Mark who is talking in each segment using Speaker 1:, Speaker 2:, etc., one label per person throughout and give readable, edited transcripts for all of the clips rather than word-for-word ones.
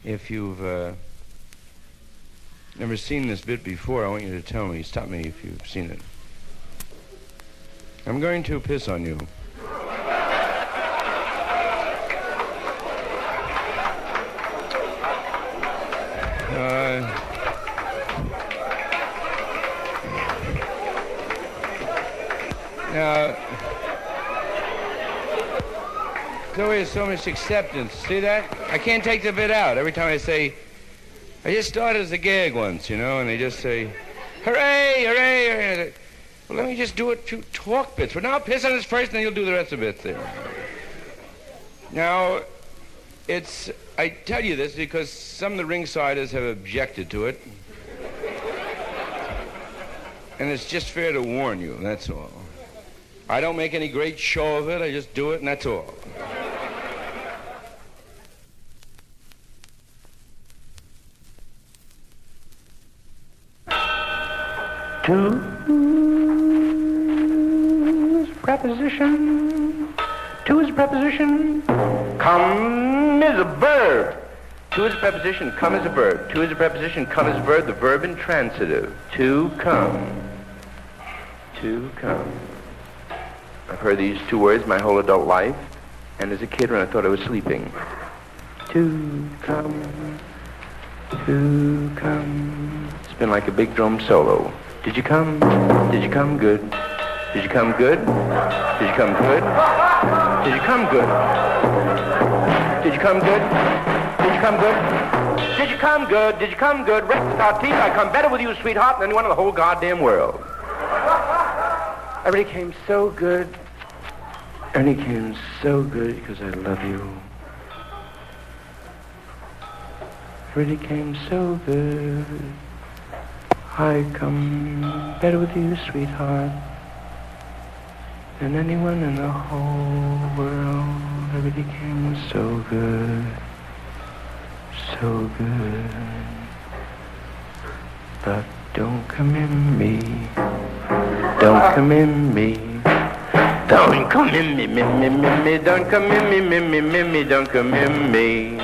Speaker 1: If you've never seen this bit before, I want you to tell me, stop me if you've seen it. I'm going to piss on you. Now, there's always so much acceptance. See that? I can't take the bit out. Every time I say, I just started as a gag once, you know, and they just say, hooray, hooray, hooray. Well, let me just do it to talk bits. Well, now piss on this first, and then you'll do the rest of it there. Now, I tell you this because some of the ringsiders have objected to it. And it's just fair to warn you, that's all. I don't make any great show of it, I just do it, and that's all.
Speaker 2: Two's preposition. Two is preposition. Come is a verb. Two is a preposition. Come is a verb. Two is a preposition. Come is a verb. The verb intransitive. To come. To come. I've heard these two words my whole adult life, and as a kid when I thought I was sleeping. To come. To come. It's been like a big drum solo. Did you come? Did you come good? Did you come good? Did you come good? Did you come good? Did you come good? Did you come good? Did you come good? Did you come good? Rest without teeth, I come better with you, sweetheart, than anyone in the whole goddamn world. Everybody came so good. Everybody came so good because I love you. Everybody came so good. I come better with you, sweetheart, than anyone in the whole world. Everybody came so good. So good. But don't come in me. Don't come in me. Don't come in me, me. Don't come in me, me. Don't come in me.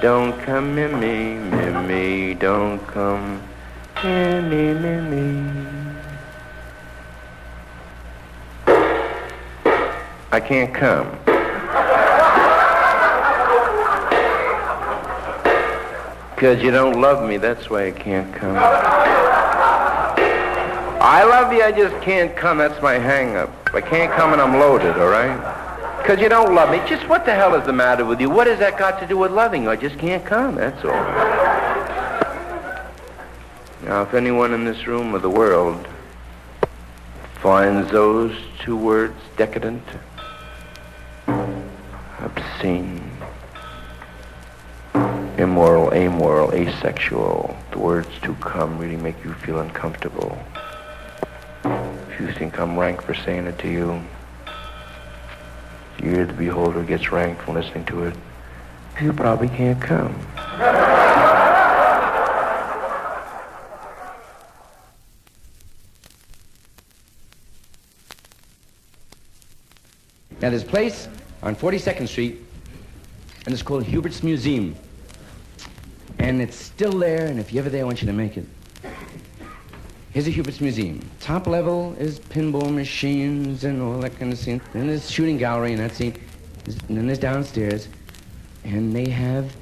Speaker 2: Don't come in me, Don't come in me. I can't come. Because you don't love me, that's why I can't come. I love you, I just can't come, that's my hang-up. I can't come and I'm loaded, all right? Because you don't love me. Just what the hell is the matter with you? What has that got to do with loving you? I just can't come, that's all. Now, if anyone in this room or the world finds those two words decadent, obscene, immoral, amoral, asexual, the words to come really make you feel uncomfortable. If you think I'm rank for saying it to you, the ear of the beholder gets rank from listening to it, you probably can't come.
Speaker 3: Now there's a place on 42nd Street, and it's called Hubert's Museum. And it's still there, and if you're ever there, I want you to make it. Here's a Hubert's Museum. Top level is pinball machines and all that kind of scene. Then there's shooting gallery and that scene. And then there's downstairs, and they have,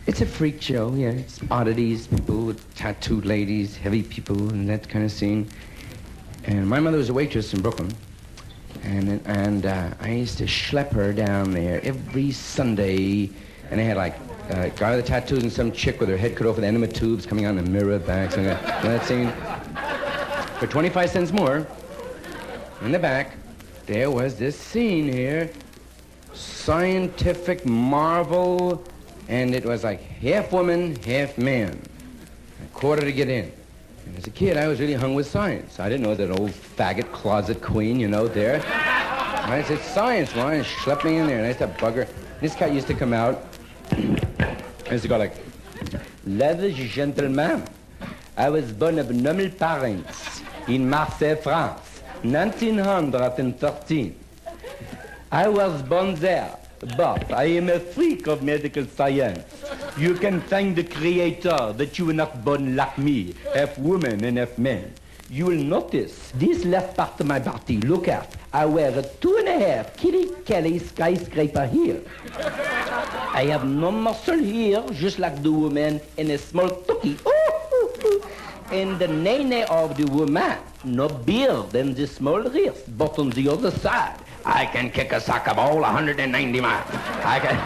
Speaker 3: it's a freak show, yeah. It's oddities, people with tattooed ladies, heavy people, and that kind of scene. And my mother was a waitress in Brooklyn. And I used to schlep her down there every Sunday, and they had like a guy with the tattoos and some chick with her head cut off with enema tubes coming out in the mirror back. So that scene. For 25 cents more, in the back, there was this scene here, scientific marvel, and it was like half woman, half man. A quarter to get in. And as a kid, I was really hung with science. I didn't know that old faggot closet queen, you know, there. And I said, science, why? And schlepped me in there, and I used to bug her. This guy used to come out. I used to go like, ladies and gentlemen, I was born of normal parents in Marseille, France, 1913. I was born there But I am a freak of medical science. You can thank the Creator that you were not born like me, half woman and half man. You will notice this left part of my body. Look at. I wear a 2.5 Kitty Kelly skyscraper here. I have no muscle here, just like the woman, and a small tookie. And the nene of the woman, no beard and the small wrist, but on the other side, I can kick a soccer ball 190 miles. I can...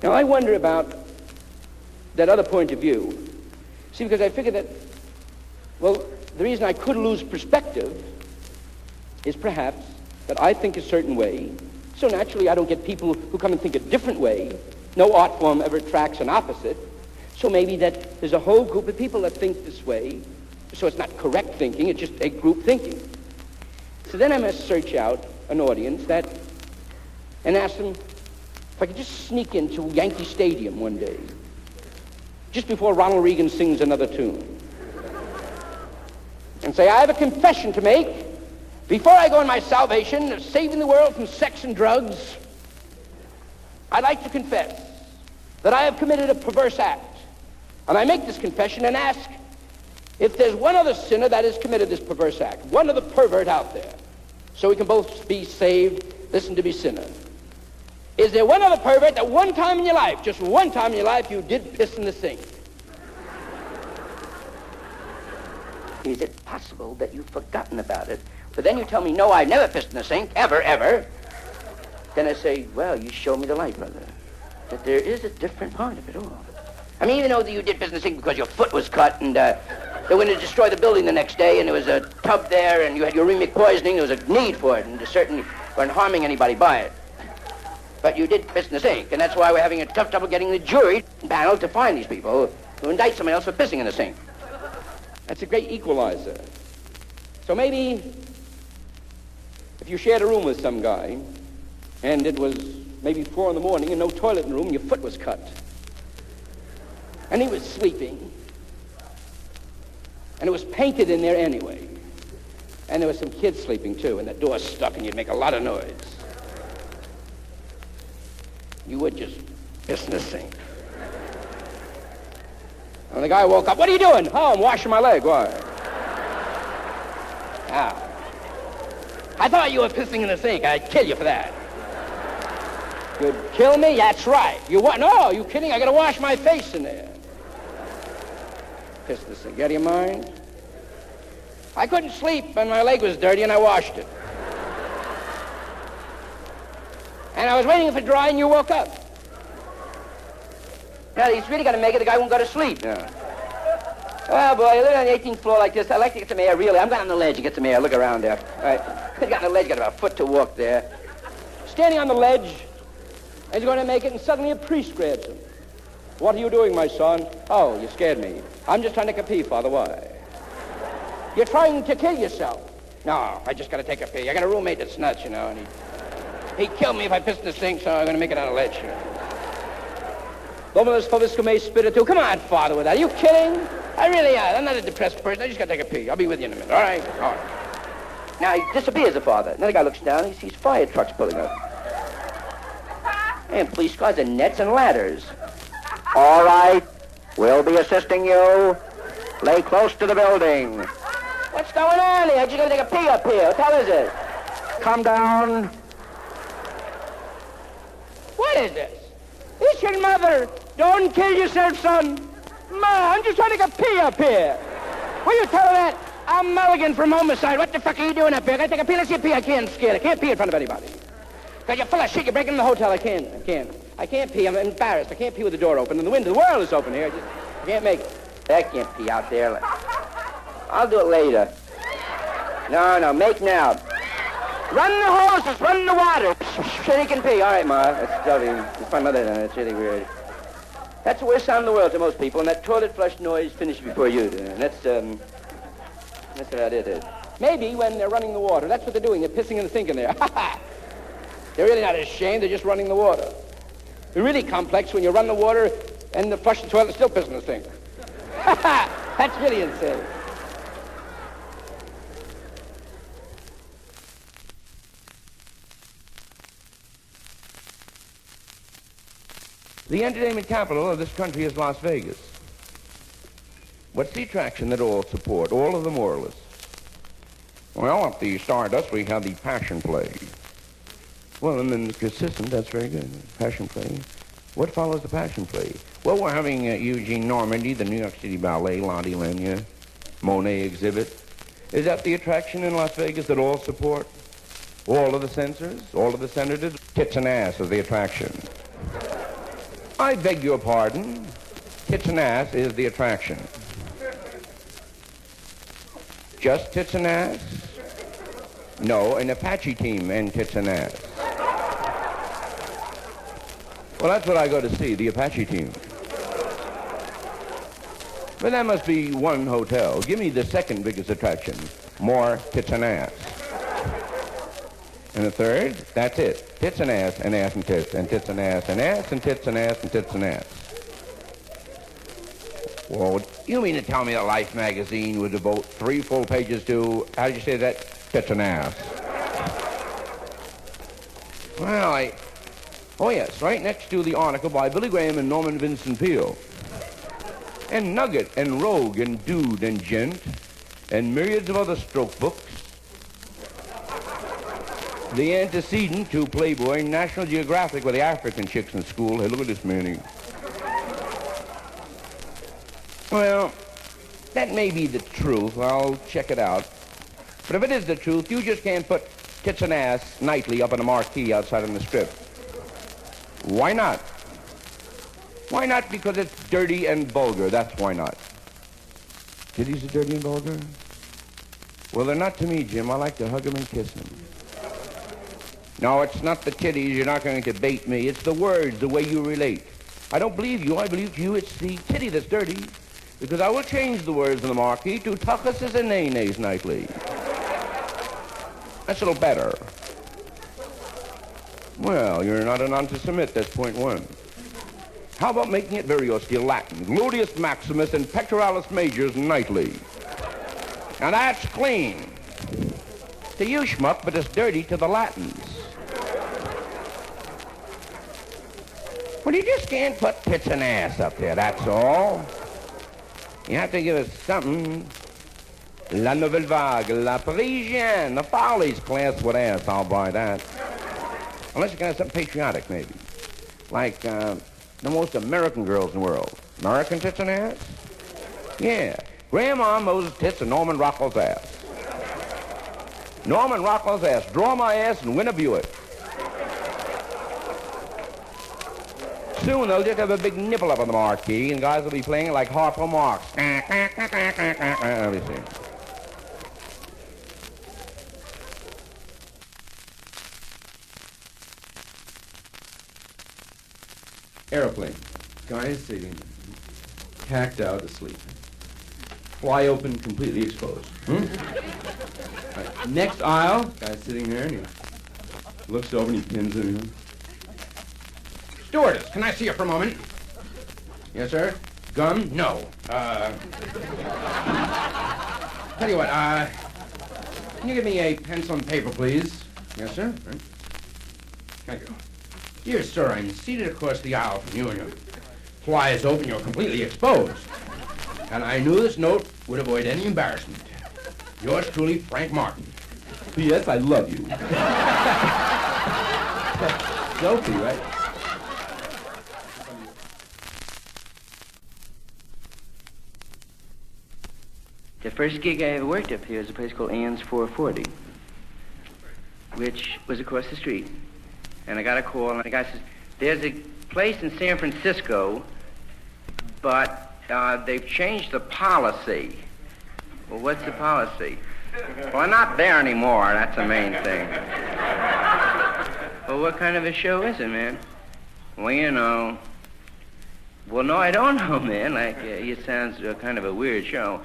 Speaker 4: Now, I wonder about that other point of view. See, because I figure that, well, the reason I could lose perspective is perhaps that I think a certain way, so naturally I don't get people who come and think a different way. No art form ever attracts an opposite. So maybe that there's a whole group of people that think this way, so it's not correct thinking, it's just a group thinking. So then I must search out an audience that, and ask them, if I could just sneak into Yankee Stadium one day, just before Ronald Reagan sings another tune, and say, I have a confession to make. Before I go on my salvation of saving the world from sex and drugs, I'd like to confess that I have committed a perverse act. And I make this confession and ask if there's one other sinner that has committed this perverse act, one other pervert out there, so we can both be saved, listen to be sinners. Is there one other pervert that one time in your life, just one time in your life, you did piss in the sink? Is it possible that you've forgotten about it? But then you tell me, no, I've never pissed in the sink, ever, ever. Then I say, well, you show me the light, brother, that there is a different part of it all. I mean, even though that you did piss in the sink because your foot was cut and they were going to destroy the building the next day and there was a tub there and you had uremic poisoning, there was a need for it and you certainly weren't harming anybody by it. But you did piss in the sink, and that's why we're having a tough trouble getting the jury panel to find these people who indict somebody else for pissing in the sink. That's a great equalizer. So maybe if you shared a room with some guy, and it was maybe 4 in the morning and no toilet in the room, and your foot was cut, and he was sleeping, and it was painted in there anyway, and there was some kids sleeping too, and the door stuck, and you'd make a lot of noise. You would just piss in the sink. And the guy woke up, what are you doing? Oh, I'm washing my leg. Why? Ah. I thought you were pissing in the sink. I'd kill you for that. You'd kill me? That's right. You what? No, you kidding? I gotta wash my face in there. Piss in the sink. You out of your mind? I couldn't sleep and my leg was dirty and I washed it. And I was waiting for it to dry and you woke up. Now, he's really got to make it. The guy won't go to sleep. Yeah. Well, boy, I live on the 18th floor like this. I like to get some air, really. I'm going on the ledge to get some air. Look around there. All right. I got on the ledge, got about a foot to walk there. Standing on the ledge, and he's going to make it, and suddenly a priest grabs him. What are you doing, my son? Oh, you scared me. I'm just trying to take a pee, Father. Why? You're trying to kill yourself. No, I just got to take a pee. I got a roommate that's nuts, you know, and he'd kill me if I pissed in the sink, so I'm going to make it on a ledge. Dominus Fovisco me spiritu. Come on, Father, with that. Are you kidding? I really am. I'm not a depressed person. I just got to take a pee. I'll be with you in a minute. All right? All right. Now, he disappears, the father. Another guy looks down. He sees fire trucks pulling up. And police cars and nets and ladders. All right. We'll be assisting you. Lay close to the building. What's going on here? I just got to take a pee up here. What the hell is it? Calm down. What is this? It's your mother. Don't kill yourself, son. Ma, I'm just trying to get pee up here. Will you tell her that? I'm Mulligan from Homicide. What the fuck are you doing up here? I gotta take a pee. Let's see a pee. I can't scared. I can't pee in front of anybody. Because you're full of shit. You're breaking in the hotel. I can't pee. I'm embarrassed. I can't pee with the door open. And the window, the world is open here. I can't make it. I can't pee out there. I'll do it later. No, make now. Run the hoses, run the water. So he can pee. All right, Ma. That's lovely. It's my mother done it. It's really weird. That's the worst sound in the world to most people, and that toilet flush noise finished before you do. And that's about it. Maybe when they're running the water, that's what they're doing. They're pissing in the sink in there. They're really not ashamed. They're just running the water. Really complex when you run the water and the flush the toilet still piss in the sink. That's really insane.
Speaker 1: The entertainment capital of this country is Las Vegas. What's the attraction that all support, all of the moralists? Well, at the Stardust, we have the Passion Play. Well, and then consistent, that's very good. Passion Play. What follows the Passion Play? Well, we're having Eugene Normandy, the New York City Ballet, Lottie Lenya, Monet exhibit. Is that the attraction in Las Vegas that all support? All of the censors, all of the senators? Tits and ass is the attraction. I beg your pardon. Tits and ass is the attraction. Just tits and ass? No, an Apache team and tits and ass. Well, that's what I go to see, the Apache team. But that must be one hotel. Give me the second biggest attraction. More tits and ass. And the third, that's it. Tits and ass and tits, and tits and ass and ass and tits and ass and tits and ass. Well, you mean to tell me that Life magazine would devote 3 full pages to, how did you say that? Tits and ass. Well, oh yes, right next to the article by Billy Graham and Norman Vincent Peale. And Nugget and Rogue and Dude and Gent and myriads of other stroke books. The antecedent to Playboy and National Geographic with the African chicks in school. Hey, look at this Manny. Well, that may be the truth. I'll check it out. But if it is the truth, you just can't put tits and ass nightly up on a marquee outside on the strip. Why not? Why not? Because it's dirty and vulgar. That's why not. Titties are dirty and vulgar? Well, they're not to me, Jim. I like to hug them and kiss them. No, it's not the titties. You're not going to bait me. It's the words, the way you relate. I don't believe you. I believe you. It's the titty that's dirty. Because I will change the words in the marquee to tuchuses and nay-nays nightly. That's a little better. Well, you're not an anti-Semite. That's point one. How about making it very austere Latin? Gluteus maximus and pectoralis majors nightly. Now that's clean. To you, schmuck, but it's dirty to the Latins. Well, you just can't put tits and ass up there, that's all. You have to give us something. La Nouvelle Vague, La Parisienne, the Follies class with ass, I'll buy that. Unless you can have something patriotic, maybe. Like the most American girls in the world. American tits and ass? Yeah. Grandma Moses tits and Norman Rockwell's ass. Norman Rockwell's ass. Draw my ass and win a Buick. Soon they'll just have a big nipple up on the marquee, and guys will be playing it like Harpo Marx. Let me see.
Speaker 3: Airplane. Guys sitting, tacked out asleep. Fly open, completely exposed. Right, next aisle, guy's sitting there, and he looks over and he pins it in. Stewardess, can I see you for a moment? Yes, sir. Gun? No. Tell you what, can you give me a pencil and paper, please? Yes, sir. Right. Thank you. Dear sir, I'm seated across the aisle from you, and your fly is open, you're completely exposed. And I knew this note would avoid any embarrassment. Yours truly, Frank Martin. P.S. I love you. Sophie, right?
Speaker 4: The first gig I ever worked up here was a place called Ann's 440, which was across the street. And I got a call, and the guy says, there's a place in San Francisco, but they've changed the policy. Well, what's the policy? Well, I'm not there anymore. That's the main thing. Well, what kind of a show is it, man? Well, you know. Well, no, I don't know, man. Like, it sounds kind of a weird show.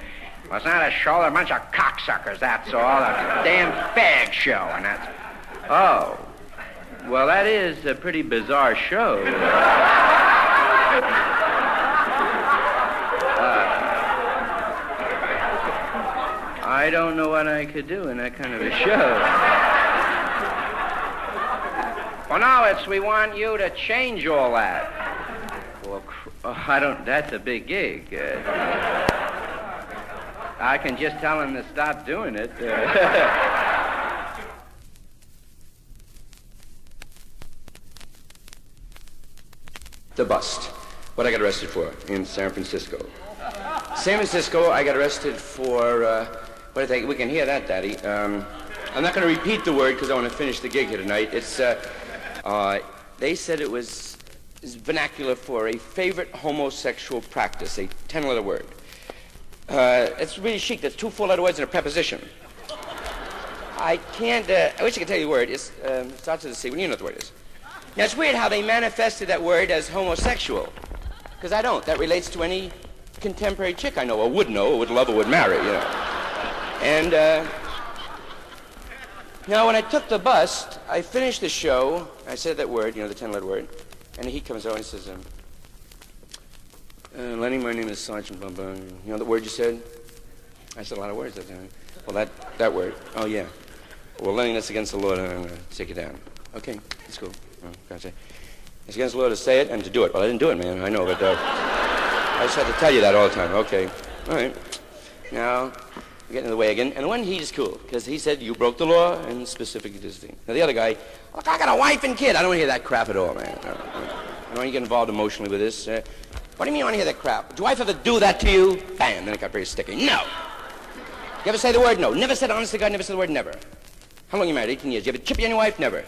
Speaker 4: Well, it's not a show. They're a bunch of cocksuckers, that's all. A damn fag show, and that's... Oh.
Speaker 2: Well, that is a pretty bizarre show. I don't know what I could do in that kind of a show. Well, now we want you to change all that. Well, that's a big gig. I can just tell him to stop doing it.
Speaker 3: The bust. What I got arrested for in San Francisco. San Francisco, I got arrested for, what do you think? We can hear that, Daddy. I'm not going to repeat the word because I want to finish the gig here tonight. It's, they said it was vernacular for a favorite homosexual practice, a 10-letter word. It's really chic. There's 2 4-letter words and a preposition. I can't, I wish I could tell you the word. It starts with a C. Well, you know what the word is. Now, it's weird how they manifested that word as homosexual, because I don't. That relates to any contemporary chick I know, or would love, or would marry, you know. And now, when I took the bust, I finished the show. I said that word, you know, the 10-letter word, and he comes over and says, Lenny, my name is Sergeant blah, blah. You know the word you said? I said a lot of words that time. Well, that word. Oh, yeah. Well, Lenny, that's against the law. I'm going to take it down. Okay, let's go. Oh, gotcha. It's against the law to say it and to do it. Well, I didn't do it, man. I know, but I just had to tell you that all the time. Okay. All right. Now, we're getting in the way again. And the one, he's cool, because he said you broke the law and specifically this thing. Now, the other guy, look, I got a wife and kid. I don't want to hear that crap at all, man. I don't want to get involved emotionally with this. What do you mean you want to hear that crap? Do I have to do that to you? Bam, then it got very sticky. No. You ever say the word no? Never said honest to God, never said the word never. How long you married? 18 years. You ever chip it on your wife? Never.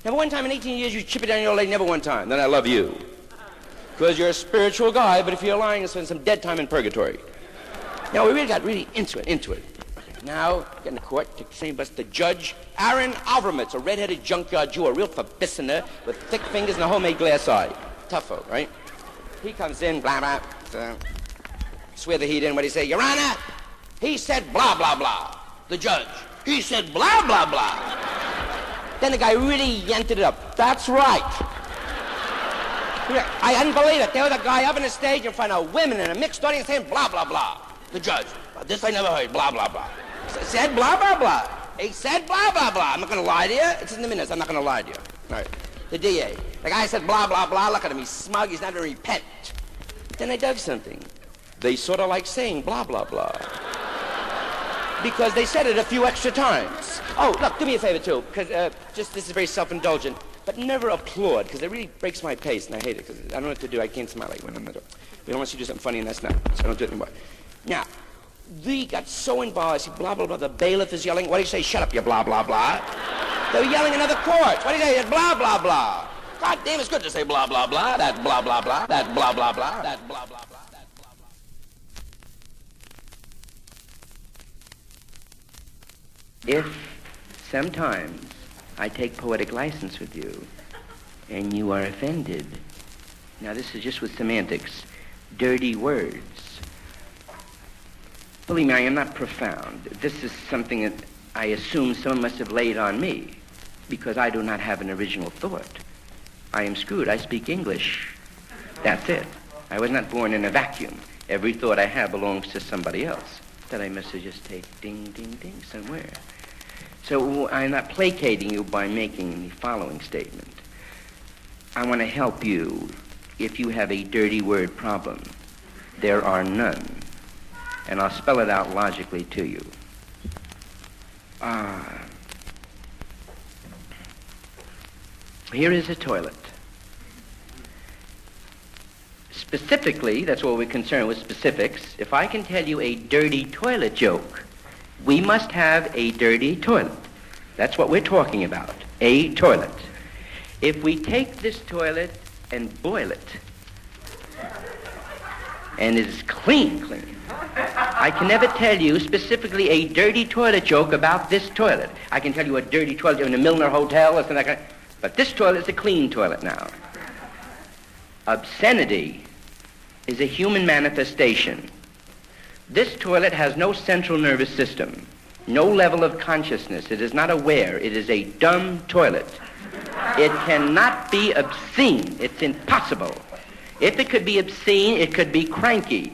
Speaker 3: Never one time in 18 years you chip it on your old lady, never one time. Then I love you. Because you're a spiritual guy, but if you're lying, you spend some dead time in purgatory. Now, we really got into it. Okay, now, get in the court, take the same bus. The judge, Aaron Alvermitz, a red-headed junkyard Jew, a real verbissiner with thick fingers and a homemade glass eye. Tough folk, right? He comes in, blah, blah, swear the heat in. What do you say? Your Honor, he said blah, blah, blah. The judge, he said blah, blah, blah. Then the guy really yanked it up. That's right. I hadn't believe it. There was a guy up on the stage in front of women in a mixed audience saying blah, blah, blah. The judge, this I never heard, blah, blah, blah. Said blah, blah, blah. He said blah, blah, blah. I'm not going to lie to you. It's in the minutes. I'm not going to lie to you. All right. The DA. The guy said blah, blah, blah. Look at him. He's smug. He's not going to repent. Then I dug something. They sort of like saying blah, blah, blah. Because they said it a few extra times. Oh, look, do me a favor, too, because this is very self-indulgent, but never applaud, because it really breaks my pace, and I hate it, because I don't know what to do. I can't smile like when I'm not. We don't want you to do something funny, and that's not, so I don't do it anymore. Now, they got so embarrassed, blah, blah, blah. The bailiff is yelling, what do you say? Shut up, you blah, blah, blah. They were yelling in other courts. What do you say? Blah, blah, blah. God damn, it's good to say blah, blah, blah. That blah, blah, blah. That blah, blah, blah. That blah, blah, blah. If sometimes I take poetic license with you and you are offended, now this is just with semantics, dirty words. Believe me, I am not profound. This is something that I assume someone must have laid on me because I do not have an original thought. I am screwed. I speak English. That's it. I was not born in a vacuum. Every thought I have belongs to somebody else. That I must have just taken ding, ding, ding somewhere. So I'm not placating you by making the following statement. I want to help you if you have a dirty word problem. There are none. And I'll spell it out logically to you. Here is a toilet. Specifically, that's what we're concerned with, specifics. If I can tell you a dirty toilet joke, we must have a dirty toilet. That's what we're talking about, a toilet. If we take this toilet and boil it, and it is clean, I can never tell you specifically a dirty toilet joke about this toilet. I can tell you a dirty toilet in a Milner Hotel or something like that, but this toilet is a clean toilet now. Obscenity is a human manifestation. This toilet has no central nervous system, no level of consciousness. It is not aware. It is a dumb toilet.
Speaker 4: It cannot be obscene. It's impossible. If it could be obscene, it could be cranky.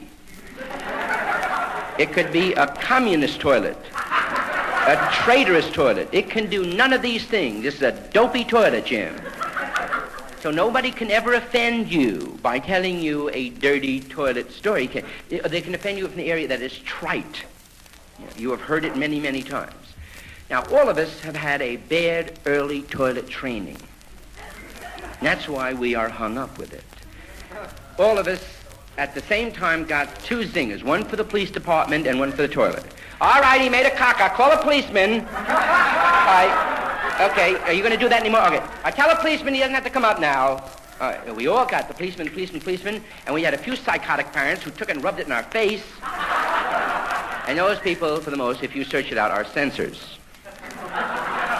Speaker 4: It could be a communist toilet, a traitorous toilet. It can do none of these things. This is a dopey toilet, Jim. So nobody can ever offend you by telling you a dirty toilet story. They can offend you from the area that is trite. You have heard it many, many times. Now, all of us have had a bad early toilet training. That's why we are hung up with it. All of us, at the same time, got two zingers, one for the police department and one for the toilet. All right, he made a caca. Call a policeman. All right. Okay, are you going to do that anymore? Okay. I tell a policeman he doesn't have to come up now. We all got the policeman, and we had a few psychotic parents who took and rubbed it in our face. And those people, for the most, if you search it out, are censors.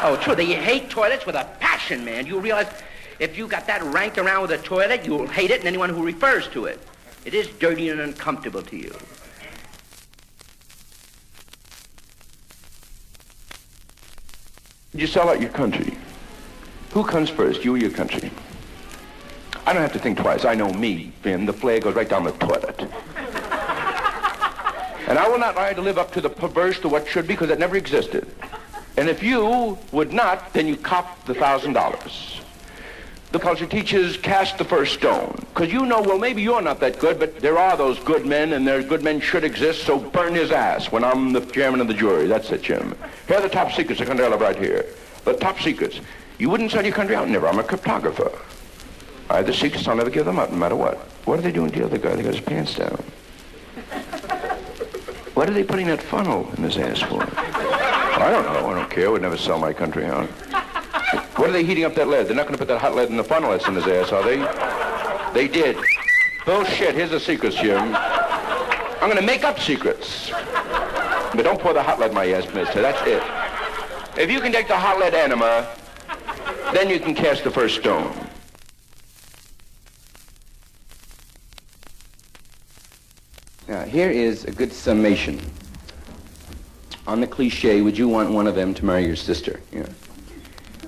Speaker 4: Oh, true, they hate toilets with a passion, man. You realize if you got that ranked around with a toilet, you'll hate it and anyone who refers to it. It is dirty and uncomfortable to you.
Speaker 2: You sell out your country. Who comes first, you or your country? I don't have to think twice. I know me, Finn. The flag goes right down the toilet. And I will not try to live up to the perverse, to what should be, because it never existed. And if you would not, then you cop the $1,000. The culture teaches cast the first stone. Because you know, well, maybe you're not that good, but there are those good men, and their good men should exist, so burn his ass when I'm the chairman of the jury. That's it, Jim. Here are the top secrets of country I live right here. The top secrets. You wouldn't sell your country out? Never. I'm a cryptographer. I have the secrets. I'll never give them up, no matter what. What are they doing to the other guy? They got his pants down. What are they putting that funnel in his ass for? I don't know. I don't care. I would never sell my country out. What are they heating up that lead? They're not going to put that hot lead in the funnel that's in his ass, are they? They did. Bullshit. Here's the secrets, Jim. I'm going to make up secrets. But don't pour the hot lead in my ass, mister. That's it. If you can take the hot lead enema, then you can cast the first stone.
Speaker 3: Now, here is a good summation. On the cliche, would you want one of them to marry your sister? Yeah.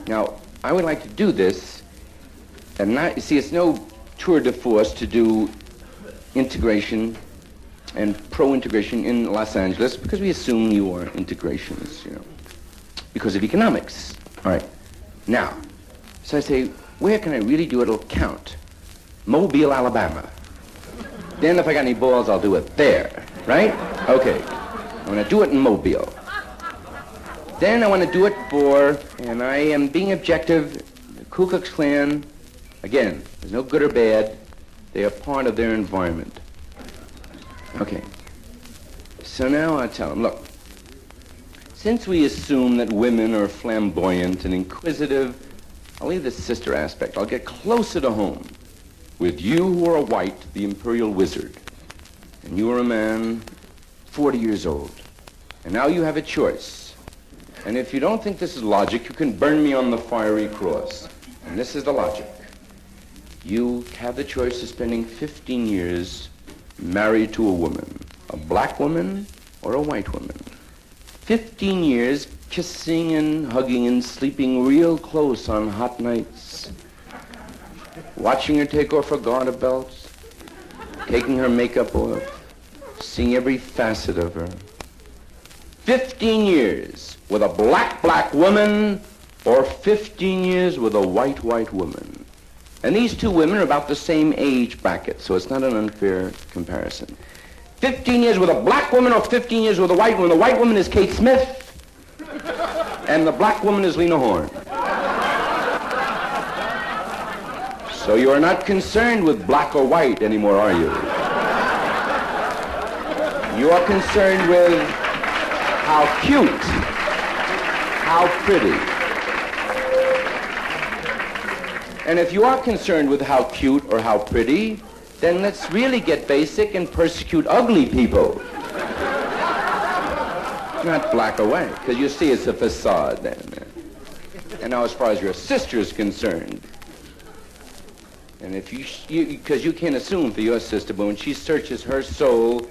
Speaker 3: Now, I would like to do this, and not, you see, it's no tour de force to do integration and pro-integration in Los Angeles, because we assume you are integrationists, you know, because of economics. All right. Now, so I say, where can I really do it? It'll count. Mobile, Alabama. Then if I got any balls, I'll do it there, right? Okay. I'm going to do it in Mobile. Then I want to do it for, and I am being objective, the Ku Klux Klan. Again, there's no good or bad. They are part of their environment. Okay. So now I tell them, look, since we assume that women are flamboyant and inquisitive, I'll leave the sister aspect. I'll get closer to home. With you who are white, the imperial wizard, and you are a man 40 years old, and now you have a choice. And if you don't think this is logic, you can burn me on the fiery cross. And this is the logic. You have the choice of spending 15 years married to a woman, a black woman or a white woman. 15 years kissing and hugging and sleeping real close on hot nights. Watching her take off her garter belts, taking her makeup off, seeing every facet of her. 15 years with a black woman, or 15 years with a white woman. And these two women are about the same age bracket, so it's not an unfair comparison. 15 years with a black woman or 15 years with a white woman. The white woman is Kate Smith, and the black woman is Lena Horne. So you are not concerned with black or white anymore, are you? You are concerned with how cute, how pretty. And if you are concerned with how cute or how pretty, then let's really get basic and persecute ugly people. Not black or white, because you see it's a facade then. And now as far as your sister is concerned, and if because you can't assume for your sister, but when she searches her soul,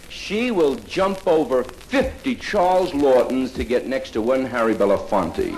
Speaker 3: she will jump over 50 Charles Lawtons to get next to one Harry Belafonte.